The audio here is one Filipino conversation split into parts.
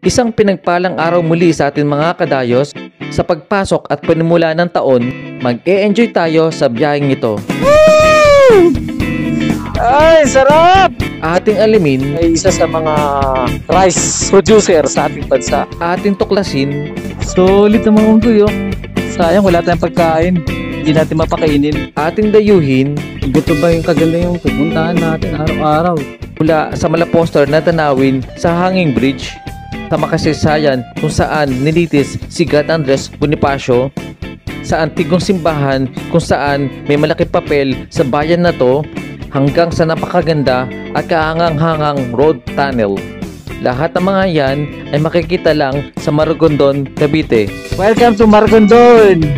Isang pinagpalang araw muli sa atin mga kadayos. Sa pagpasok at panimula ng taon, mag-e-enjoy tayo sa biyaheng ito. Woo! Ay, sarap! Ating alimin Ay isa sa mga rice producer sa ating bansa. ating tuklasin, Solid naman kung tuyo. Sayang, wala tayong pagkain. Hindi natin mapakainin. ating dayuhin Gusto ba yung kaganda yung pupuntahan natin araw-araw? mula sa malaposter na tanawin sa Hanging Bridge sa makasaysayan kung saan nilitis si God Andres Bonifacio, sa antigong simbahan kung saan may malaking papel sa bayan na to, hanggang sa napakaganda at kahangang-hangang road tunnel. Lahat ng mga yan ay makikita lang sa Maragondon, Cavite. Welcome to Maragondon!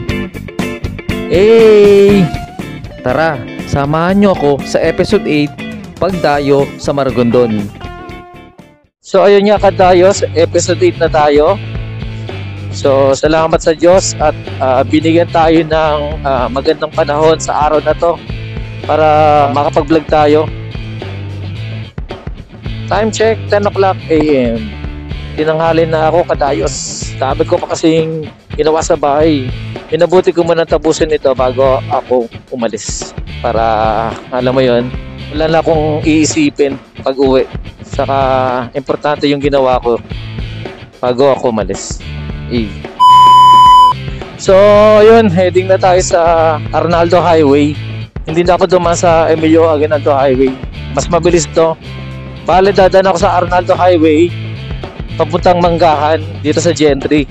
Hey! Tara, samahan nyo ako sa episode 8, Pagdayo sa Maragondon. So ayun nga kadayos, episode 8 na tayo. So salamat sa Diyos at binigyan tayo ng magandang panahon sa araw na to para makapag-vlog tayo. Time check, 10 o'clock AM. Tinanghali na ako kadayos. Sabi ko pa kasing ginawa sa bahay. Pinabuti ko muna tapusin ito bago ako umalis. Para alam mo yon, wala na akong iisipin pag uwi. Saka importante yung ginawa ko bago ako umalis. So yun, heading na tayo sa Arnaldo Highway. Hindi na ako dumaan sa Emilio Aguinaldo Highway. Mas mabilis to. Bale, dadaan ako sa Arnaldo Highway papuntang Manggahan dito sa Gentry.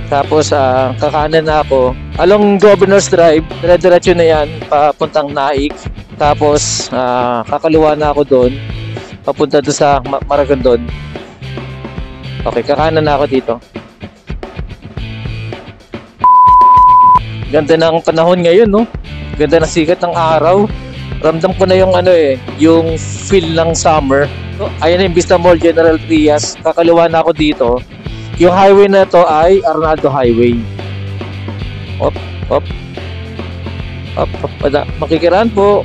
Tapos kakanan na ako along Governor's Drive, dire-diretso na yan papuntang Naik. Tapos kakaliwa na ako doon papunta doon sa Maragondon. Okay, kakanan na ako dito. Ganda ng panahon ngayon, no? Ganda ng sikat ng araw. Ramdam ko na yung yung feel ng summer. So, ayan yung Vista Mall, General Trias. Kakaliwa na ako dito. Yung highway na to ay Arnaldo Highway. Op. Makikiraan po.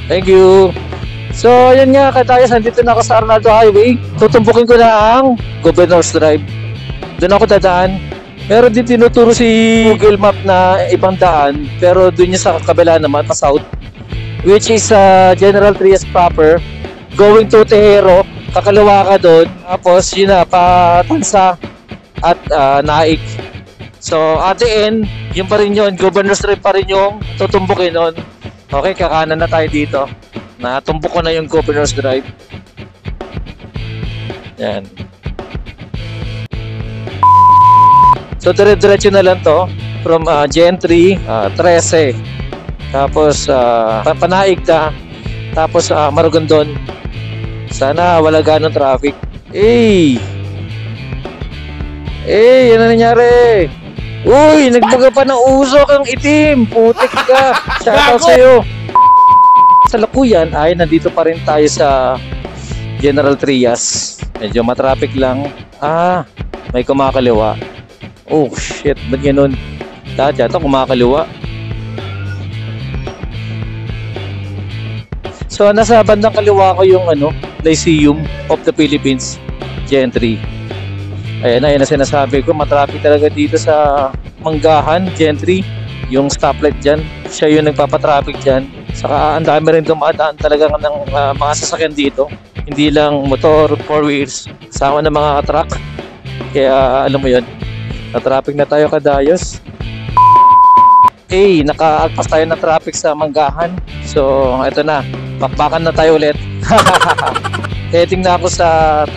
Thank you. So, yun nga katayas, nandito na ako sa Arnaldo Highway. Tutumbukin ko na ang Governor's Drive. Doon ako dadaan. Pero di tinuturo si Google Map na ibang daan. Pero doon niya sa kabila naman, pa south. Which is General Trias proper. Going to Tejero. Kakaliwa ka doon. Tapos yun na, Patansa at Naik. So, at the end, yun pa rin yun. Governor's Drive pa rin yung tutumbukin nun. Okay, kakanan na tayo dito. Natumbok ko na yung Governor's Drive. Yan. So dire-diretso na lang to from Gentry, 13. Tapos Panaig na. Tapos Maragondon. Sana wala ganong traffic. Ano nangyari? Uy, nagbaga pa ng usok ang itim. Putik ka. Shoutout sa'yo. Sa Lakuyan ay nandito pa rin tayo sa General Trias. Medyo matraffic lang. May kumakaliwa. Oh shit, ba't ganun? Dati yata kumakaliwa. So nasa bandang kaliwa ko yung Lyceum of the Philippines, Gentry. Ayan na sinasabi ko, matraffic talaga dito sa Manggahan, Gentry. Yung stoplight dyan, siya yung nagpapatraffic dyan. Saka ang dami rin dumadaan talaga ng mga sasakyan dito. Hindi lang motor, 4 wheels, kasama ng mga truck. Kaya alam mo yun, na-traffic na tayo kadayos. Nakaagpas tayo ng traffic sa Manggahan. So eto na, bakbakan na tayo ulit. Heading na ako sa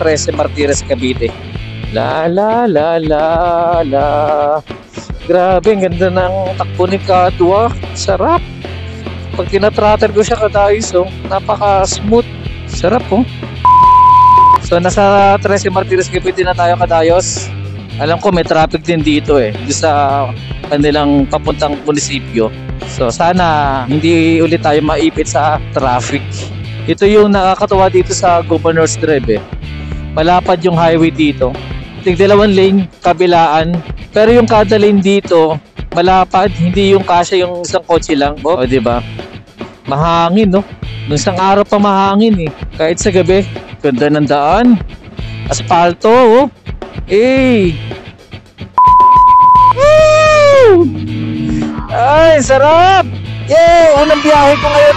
13 Martires, Cavite. La. Grabe, ang ganda ng takbo ni Kadwa. Sarap. Pag tinatratter ko siya kadayos, napaka-smooth. Sarap, So, nasa 13 Martires, Cavite na tayo kadayos. Alam ko may traffic din dito doon sa kanilang papuntang munisipyo. So, sana hindi ulit tayo maipit sa traffic. Ito yung nakakatuwa dito sa Governor's Drive. Malapad yung highway dito. Tig-dalawang lane, kabilaan. Pero yung kada lane dito, malapad, hindi yung kasya yung isang kotse lang. O, diba? Mahangin, no? Nung isang araw pa mahangin Kahit sa gabi, ganda ng daan. Aspalto, oh. Eh. Woo! Ay, sarap! Yay! Unang biyahe ko ngayon,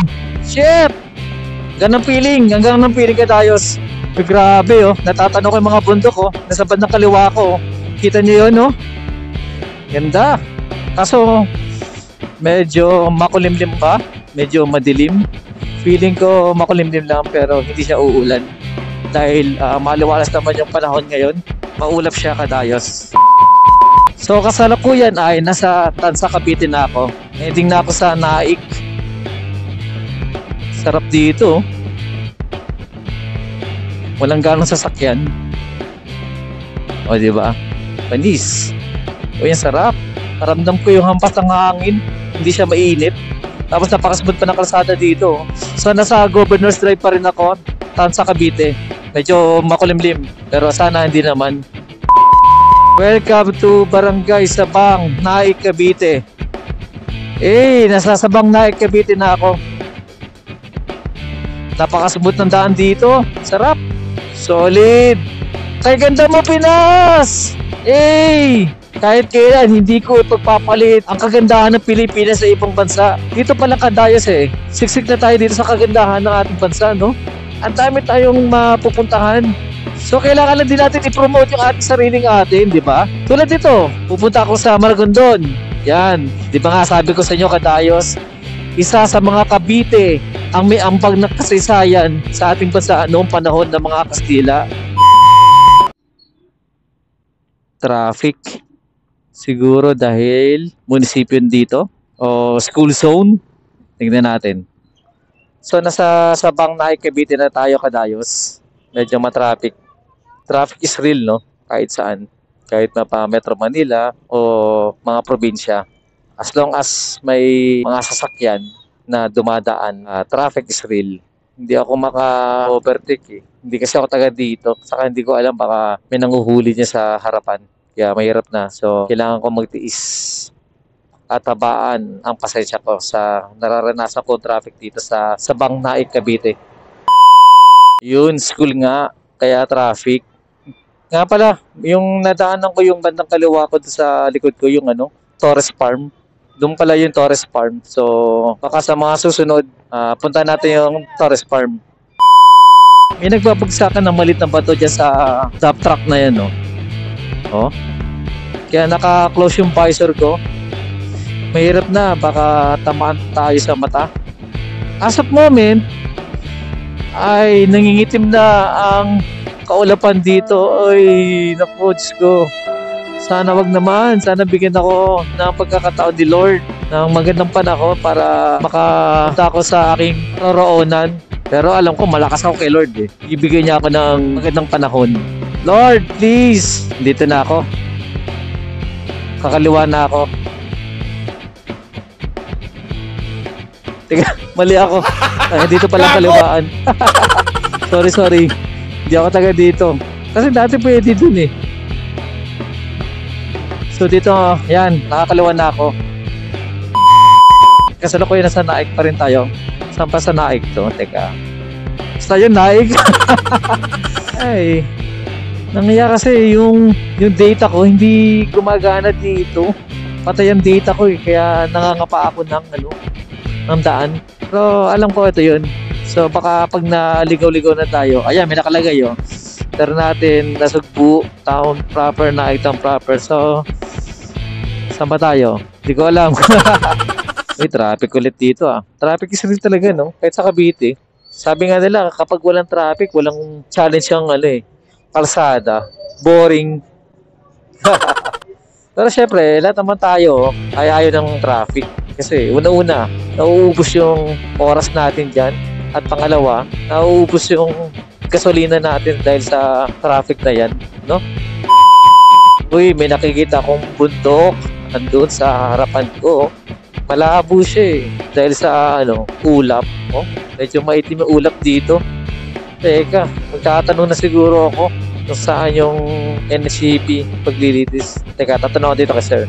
2025! Shit! Ganang feeling, hanggang ng feeling ka, Dayos. Ay, grabe, oh. Natatanong ko yung mga bundok, oh. Nasa bandang kaliwa ko, oh. Kita niyo yun, oh. Ganda. Kaso, medyo makulimlim pa. Medyo madilim. Feeling ko makulimlim lang, pero hindi siya uulan. Dahil maliwalas naman yung panahon ngayon. Maulap siya, Kadayos. So kasalukuyan ay nasa Tansa, Cavite na ako. Heading na ako sa Naik. Sarap dito. Walang ganong sasakyan. O diba? Panis. O yan, sarap. Paramdam ko yung hampas ng hangin. Hindi siya mainit. Tapos napakasmooth pa ng kalsada dito. So nasa Governor's Drive pa rin ako. Tansa, Cavite. Medyo makulimlim. Pero sana hindi naman. Welcome to Barangay Sabang, Naik, Cavite. Nasa Sabang, Naik, Cavite na ako. Napakasmooth ng daan dito. Sarap. Solid. Kay ganda mo, Pinas! Kahit kailan, hindi ko ipagpapalit ang kagandahan ng Pilipinas sa ibang bansa. Dito pala, Kadayos, siksik na tayo dito sa kagandahan ng ating bansa, no? Ang dami tayong mapupuntahan. So, kailangan lang din natin i-promote yung ating sariling atin, di ba? Tulad dito, pupunta ako sa Maragondon. Yan. Di ba nga sabi ko sa inyo, Kadayos, isa sa mga Cavite ang may ambag na kasaysayan sa ating bansa noong panahon ng mga Kastila. Traffic. Siguro dahil munisipyo dito o school zone. Tingnan natin. So nasa Sabang, Naik, Cavite na tayo, Kadayos. Medyo matraffic. Traffic is real, no? Kahit saan. Kahit na pa Metro Manila o mga probinsya. As long as may mga sasakyan na dumadaan, traffic is real. Hindi ako maka-overtake, Hindi kasi ako taga dito. Saka hindi ko alam, baka may nanguhuli niya sa harapan. Kaya mahirap na. So, kailangan ko magtiis at tabaan ang pasensya ko sa nararanasan ko traffic dito sa Sabang, Naik, Cavite. Yun, school nga. Kaya traffic. Nga pala, yung nadaanan ko yung bandang kaliwa ko sa likod ko, yung Torres Farm. Doon pala yung Torres Farm. So, baka sa mga susunod, punta natin yung Torres Farm. May nagbabagsakan ng malit na bato dyan sa dump truck na yan, no? Oh. Kaya naka-close yung visor ko. Mahirap na, baka tamaan tayo sa mata. As of moment, ay nangingitim na ang kaulapan dito. Ay, naku, Diyos ko. Sana wag naman. Sana bigyan ako ng pagkakataon ni Lord ng magandang panahon para makapunta ako sa aking roroonan. Pero alam ko, malakas ako kay Lord, Ibigay niya ako ng magandang panahon. Lord, please! Dito na ako. Kakaliwa na ako. Teka, mali ako. Dito pala kaliwaan. Sorry. Hindi ako taga dito. Kasi dati pwede dun, So dito, yan, nakakaliwa na ako. Kasalukuyan nasa Naik pa rin tayo. Saan pa sa Naik to? Teka. Basta yun, Naik. Ay, nangyayari kasi yung data ko hindi gumagana dito. Patay ang data ko, kaya nangangapa ako ng daan. Pero alam ko ito yun. So baka pag naligaw-ligaw na tayo, ayan, may nakalagay Pero natin, Nasugbu, town proper, Naik town proper. So, saan ba tayo? Hindi ko alam. May traffic ulit dito Traffic is real talaga, no? Kahit sa Cavite. Sabi nga nila, kapag walang traffic, walang challenge yung kalsada. Boring. Pero syempre, lahat naman tayo ay ayaw ng traffic. Kasi una-una, nauubos yung oras natin dyan. At pangalawa, nauubos yung gasolina natin dahil sa traffic na yan, no? Uy, may nakikita akong bundok andun sa harapan ko. Malabo siya dahil sa ulap. Medyo maitim yung ulap dito. Teka, magtatanong na siguro ako kung saan yung NCP paglilitis. Teka, tatanong ako dito kay sir.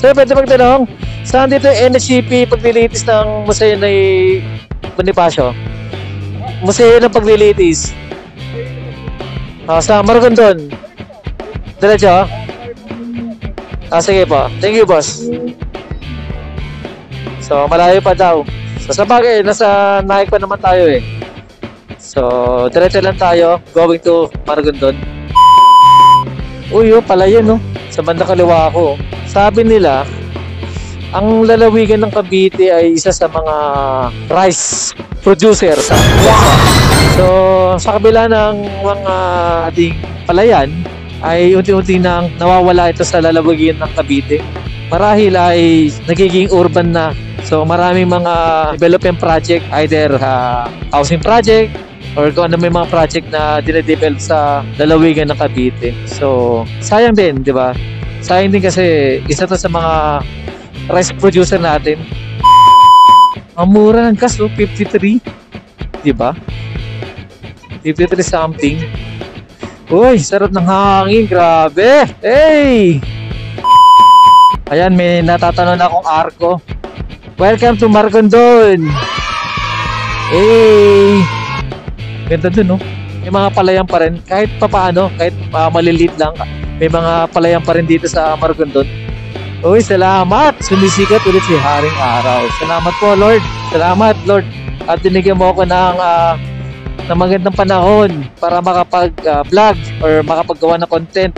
Sir, pwede magtanong, saan dito yung NCP paglilitis ng Museo ni Bonifacio? Museo ng Paglilitis. Sa Maragondon. Diretso? Sige po. Thank you, boss. So, malayo pa daw. So, sa bagay, nasa Naik pa naman tayo eh. So, diretso lang tayo. Going to Maragondon. Uy, pala yun, no? Sa banda kaliwa ako. Sabi nila, ang lalawigan ng Cavite ay isa sa mga rice producer sa bansa. So, sa kabila ng mga ating palayan, ay unti-unti nang nawawala ito sa lalawigan ng Cavite. Marahil ay nagiging urban na. So, maraming mga development project, either housing project, or kung ano may mga project na dinedevelop sa lalawigan ng Cavite. So, sayang din, di ba? Sayang din kasi isa to sa mga rice producer natin. Ang mura ng gas, 53. Di ba? 53 something. Uy, sarap ng hangin. Grabe. Hey! Ayan, may natatanong akong arko. Welcome to Maragondon. Hey! Ganda dun, no? May mga palayan pa rin. Kahit papaano, kahit maliliit lang, may mga palayan pa rin dito sa Maragondon. Uy, salamat! Sumisikat ulit si Haring Araw. Salamat po, Lord. Salamat, Lord. At binigyan mo ako ng magandang panahon para makapag-vlog or makapaggawa ng content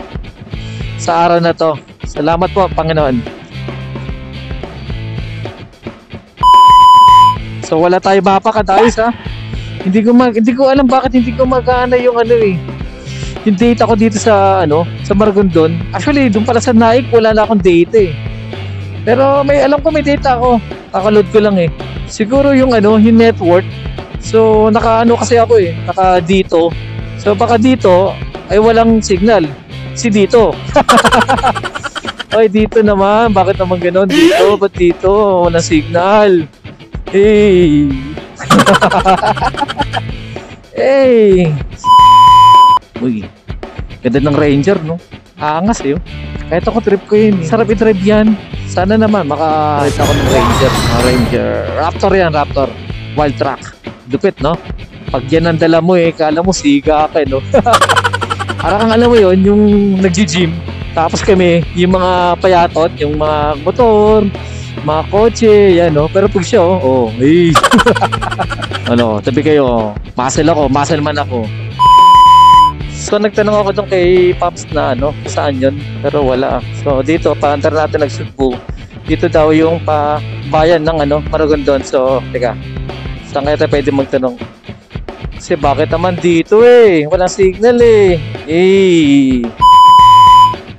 sa araw na to. Salamat po, Panginoon. So, wala tayo mapa, kadayos, ha? Hindi ko alam bakit hindi ko magana yung yung data ko dito sa sa Maragondon. Actually, doon pala sa Naik wala na akong data eh. Pero alam ko may data ako. Kakaload ko lang eh. Siguro yung yung network. So kasi ako eh, naka dito. So baka dito ay walang signal. Si dito. Ay dito naman, bakit naman ganoon dito? Ba't dito walang signal? Hey. Hey. Uy, ganda ng Ranger, no? Aangas yun. Kahit ako trip ko yun. Sarap i-drive yan. Sana naman maka-ride ako ng Ranger. Ranger. Raptor yan, Raptor. Wild track. Dupit, no? Pag yan ang dala mo kala mo siga ka, no? Parang alam mo yun, yung nag-gym. Tapos kami, yung mga payatot, yung mga motor, mga kotse, yan, no? Pero pag siya, hey. Tabi kayo, muscle ako, muscle man ako. So nagtanong ako doon kay Pops na saan yun, pero wala. So dito, paandar natin nagsugbo. Dito daw yung bayan ng Maragondon. So, teka, saan kaya tayo pwede magtanong? Kasi bakit naman dito walang signal eh.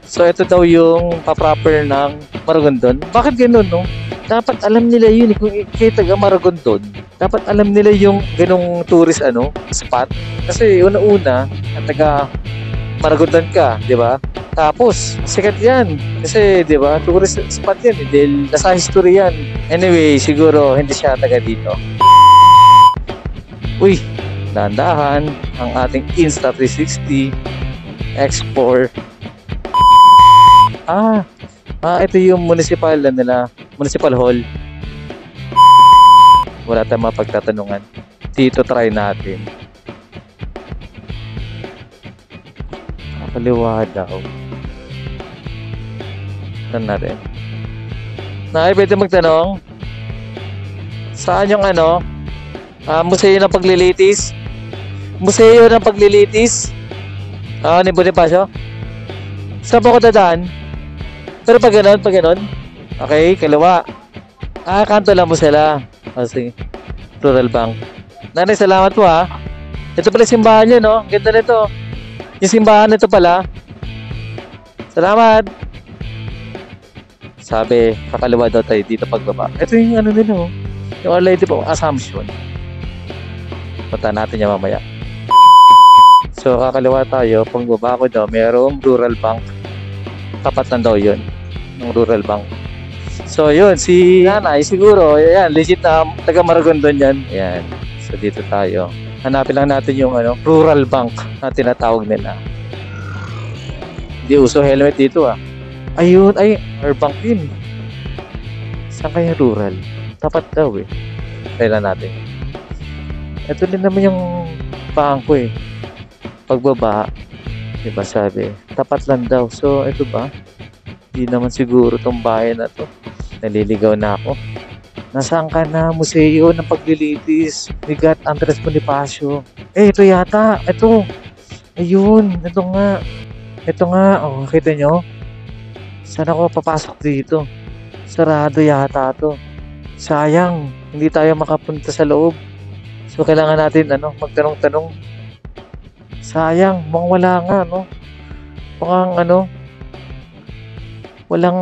So ito daw yung pa-proper ng Maragondon. Bakit ganun, no? Dapat alam nila yun kung kayo taga Maragondon. Dapat alam nila yung ganung tourist spot. Kasi una-una, taga Maragondon ka, di ba? Tapos, sikat yan. Kasi, di ba, tourist spot yan. Dahil nasa history yan. Anyway, siguro hindi siya taga dito. Uy, dahan-dahan ang ating Insta360 X4. Ito yung municipal hall. Wala tayong mapagtatanungan. Dito try natin. Kaliwa daw. Saan natin? Pwede magtanong? Saan yung Museo ng Paglilitis? Museo ng Paglilitis? Ni Bonifacio? Saan po ako dadaan? Pero pag ganon. Okay, kaliwa. Kanto lang mo sila. Sige. Rural Bank. Nanay, salamat po ha. Ito pala simbahan nyo, no? Ganda nito. Yung simbahan nito pala. Salamat. Sabi, kakaliwa daw tayo dito pagbaba. Ito yung nila, oh. Yung Our Lady po, Assumption. Punta natin yan mamaya. So, kakaliwa tayo. Pagbaba ko daw, mayroong Rural Bank. Tapat lang daw yun. Ng Rural Bank. So, yun. Si nanay, siguro, yan, legit na taga Maragondon yan. Yan. So, dito tayo. Hanapin lang natin yung Rural Bank na tinatawag nila. Hindi uso helmet dito Ayun, our bank yun. Saan kaya rural? Tapat daw Kailan natin. Ito din naman yung paan ko eh. Pagbaba, di ba sabi, tapat lang daw. So, ito ba? Di naman siguro tong bahay na to. Naliligaw na ako. Nasaan ka na? Museo ng Paglilitis ni Gat Andres Bonifacio. Ito yata. Ito. Ayun. Ito nga. Ito nga. Oh, kita nyo? Saan ako papasok dito? Sarado yata to. Sayang. Hindi tayo makapunta sa loob. So, kailangan natin, magtanong-tanong. Sayang. Mukhang wala nga, Mukhang, walang,